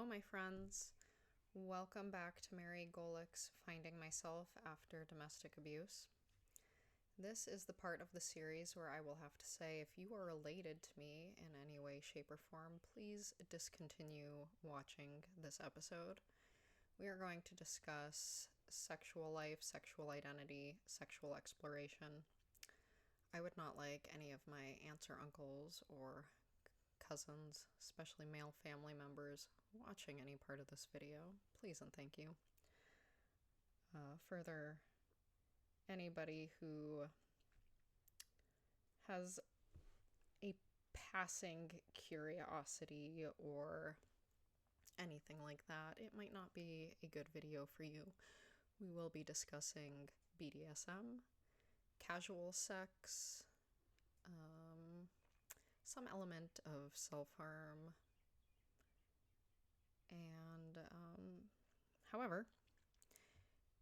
Hello, my friends. Welcome back to Mary Golick's Finding Myself After Domestic Abuse. This is the part of the series where I will have to say if you are related to me in any way, shape, or form, please discontinue watching this episode. We are going to discuss sexual life, sexual identity, sexual exploration. I would not like any of my aunts or uncles or cousins, especially male family members, watching any part of this video. Please and thank you. Further, anybody who has a passing curiosity or anything like that, it might not be a good video for you. We will be discussing BDSM, casual sex, some element of self-harm, and however,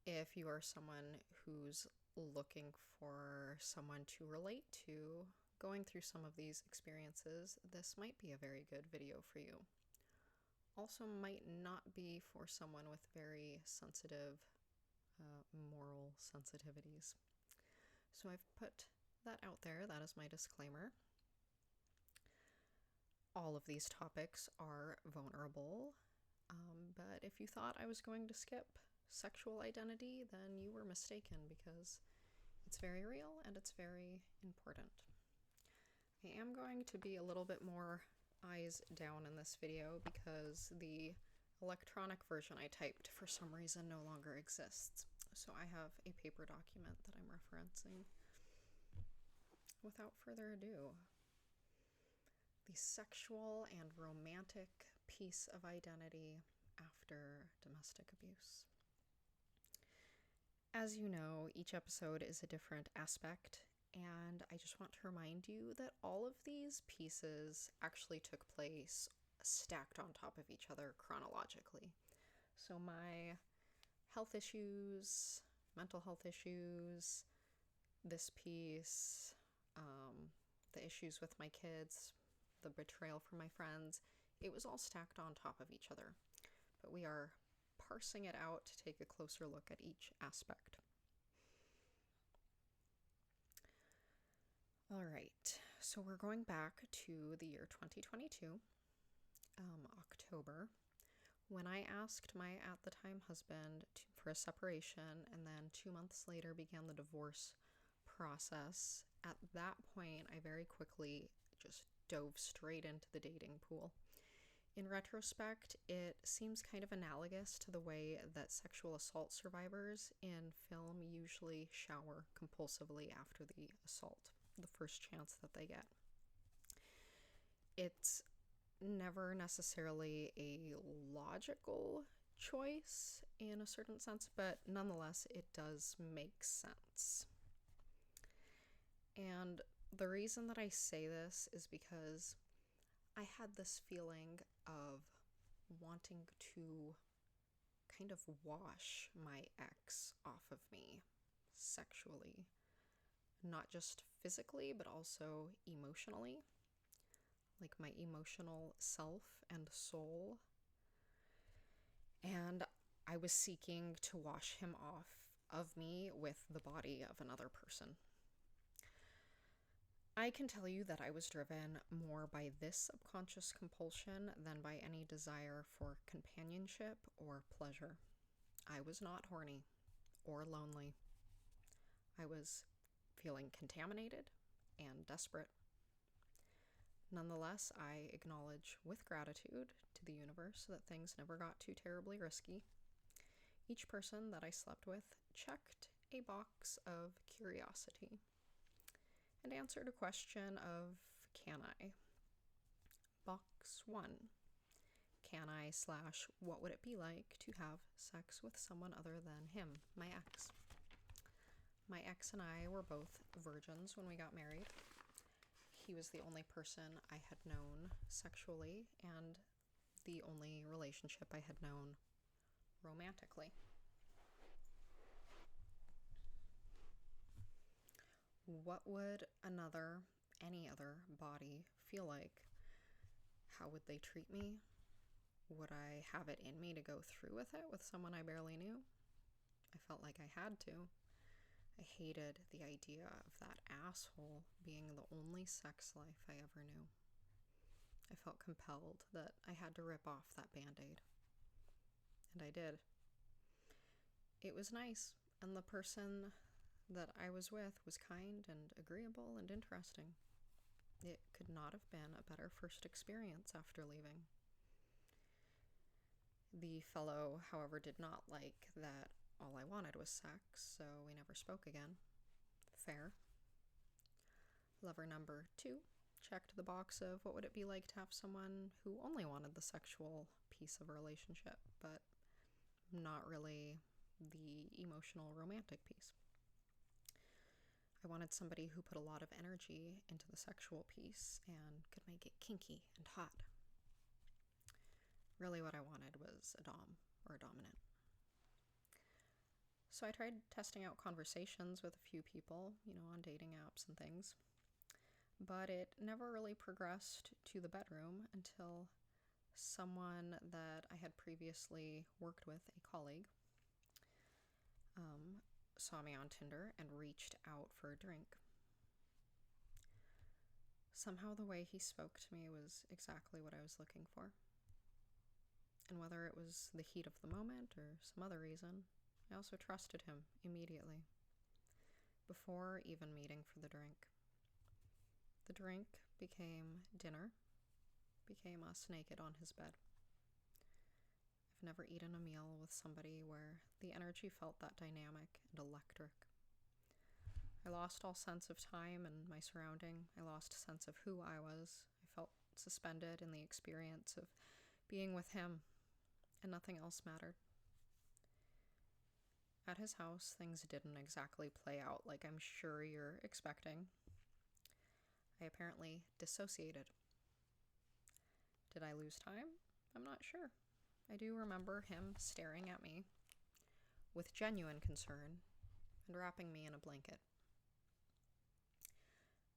if you are someone who's looking for someone to relate to going through some of these experiences, this might be a very good video for you. Also might not be for someone with very sensitive moral sensitivities. So I've put that out there. That is my disclaimer. All of these topics are vulnerable, but if you thought I was going to skip sexual identity, then you were mistaken because it's very real and it's very important. I am going to be a little bit more eyes down in this video because the electronic version I typed for some reason no longer exists. So I have a paper document that I'm referencing. Without further ado, the sexual and romantic piece of identity after domestic abuse. As you know, each episode is a different aspect, and I just want to remind you that all of these pieces actually took place stacked on top of each other chronologically. So my health issues, mental health issues, this piece, the issues with my kids, the betrayal from my friends, it was all stacked on top of each other. But we are parsing it out to take a closer look at each aspect. All right, so we're going back to the year 2022, October, when I asked my at the time husband for a separation, and then 2 months later began the divorce process. At that point, I very quickly just dove straight into the dating pool. In retrospect, it seems kind of analogous to the way that sexual assault survivors in film usually shower compulsively after the assault, the first chance that they get. It's never necessarily a logical choice in a certain sense, but nonetheless, it does make sense. And the reason that I say this is because I had this feeling of wanting to kind of wash my ex off of me sexually, not just physically, but also emotionally, like my emotional self and soul. And I was seeking to wash him off of me with the body of another person. I can tell you that I was driven more by this subconscious compulsion than by any desire for companionship or pleasure. I was not horny or lonely. I was feeling contaminated and desperate. Nonetheless, I acknowledge with gratitude to the universe that things never got too terribly risky. Each person that I slept with checked a box of curiosity and answered a question of, can I? Box 1. Can I / what would it be like to have sex with someone other than him, my ex? My ex and I were both virgins when we got married. He was the only person I had known sexually and the only relationship I had known romantically. What would any other body feel like? How would they treat me? Would I have it in me to go through with it with someone I barely knew? I felt like I had to. I hated the idea of that asshole being the only sex life I ever knew. I felt compelled that I had to rip off that band-aid. And I did. It was nice, and the person that I was with was kind and agreeable and interesting. It could not have been a better first experience after leaving. The fellow, however, did not like that all I wanted was sex, so we never spoke again. Fair. Lover number 2 checked the box of what would it be like to have someone who only wanted the sexual piece of a relationship, but not really the emotional romantic piece. I wanted somebody who put a lot of energy into the sexual piece and could make it kinky and hot. Really what I wanted was a dom, or a dominant. So I tried testing out conversations with a few people, on dating apps and things. But it never really progressed to the bedroom until someone that I had previously worked with, a colleague, saw me on Tinder and reached out for a drink. Somehow the way he spoke to me was exactly what I was looking for. And whether it was the heat of the moment or some other reason, I also trusted him immediately, before even meeting for the drink. The drink became dinner, became us naked on his bed. I've never eaten a meal with somebody where the energy felt that dynamic and electric. I lost all sense of time and my surrounding. I lost sense of who I was. I felt suspended in the experience of being with him, and nothing else mattered. At his house, things didn't exactly play out like I'm sure you're expecting. I apparently dissociated. Did I lose time? I'm not sure. I do remember him staring at me with genuine concern and wrapping me in a blanket.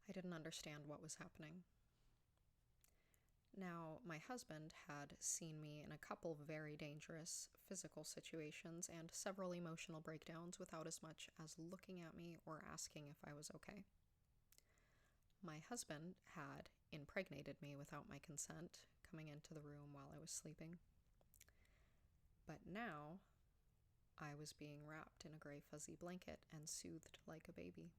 I didn't understand what was happening. Now, my husband had seen me in a couple very dangerous physical situations and several emotional breakdowns without as much as looking at me or asking if I was okay. My husband had impregnated me without my consent, coming into the room while I was sleeping. But now, I was being wrapped in a gray fuzzy blanket and soothed like a baby.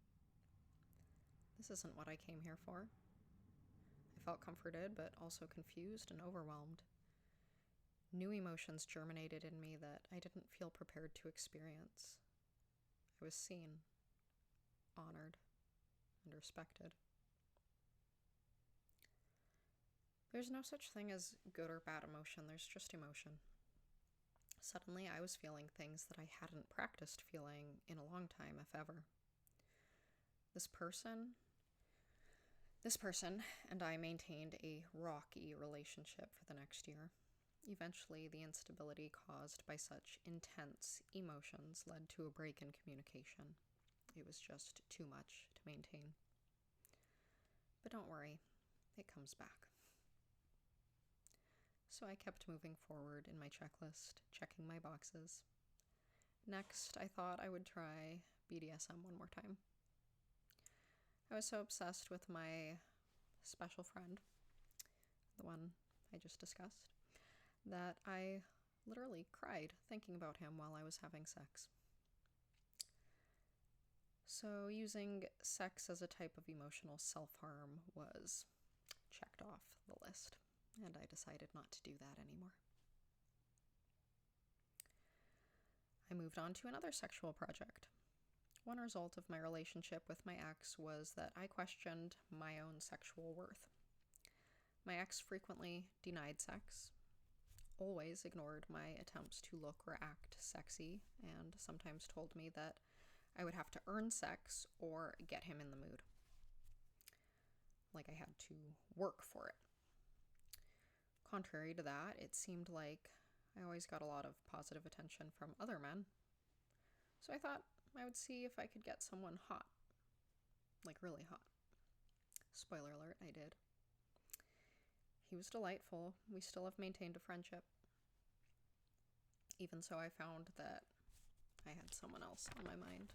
This isn't what I came here for. I felt comforted, but also confused and overwhelmed. New emotions germinated in me that I didn't feel prepared to experience. I was seen, honored, and respected. There's no such thing as good or bad emotion, there's just emotion. Suddenly, I was feeling things that I hadn't practiced feeling in a long time, if ever. This person and I maintained a rocky relationship for the next year. Eventually, the instability caused by such intense emotions led to a break in communication. It was just too much to maintain. But don't worry, it comes back. So I kept moving forward in my checklist, checking my boxes. Next, I thought I would try BDSM one more time. I was so obsessed with my special friend, the one I just discussed, that I literally cried thinking about him while I was having sex. So using sex as a type of emotional self-harm was checked off the list, and I decided not to do that anymore. I moved on to another sexual project. One result of my relationship with my ex was that I questioned my own sexual worth. My ex frequently denied sex, always ignored my attempts to look or act sexy, and sometimes told me that I would have to earn sex or get him in the mood. Like I had to work for it. Contrary to that, it seemed like I always got a lot of positive attention from other men. So I thought I would see if I could get someone hot. Like really hot. Spoiler alert, I did. He was delightful. We still have maintained a friendship. Even so, I found that I had someone else on my mind.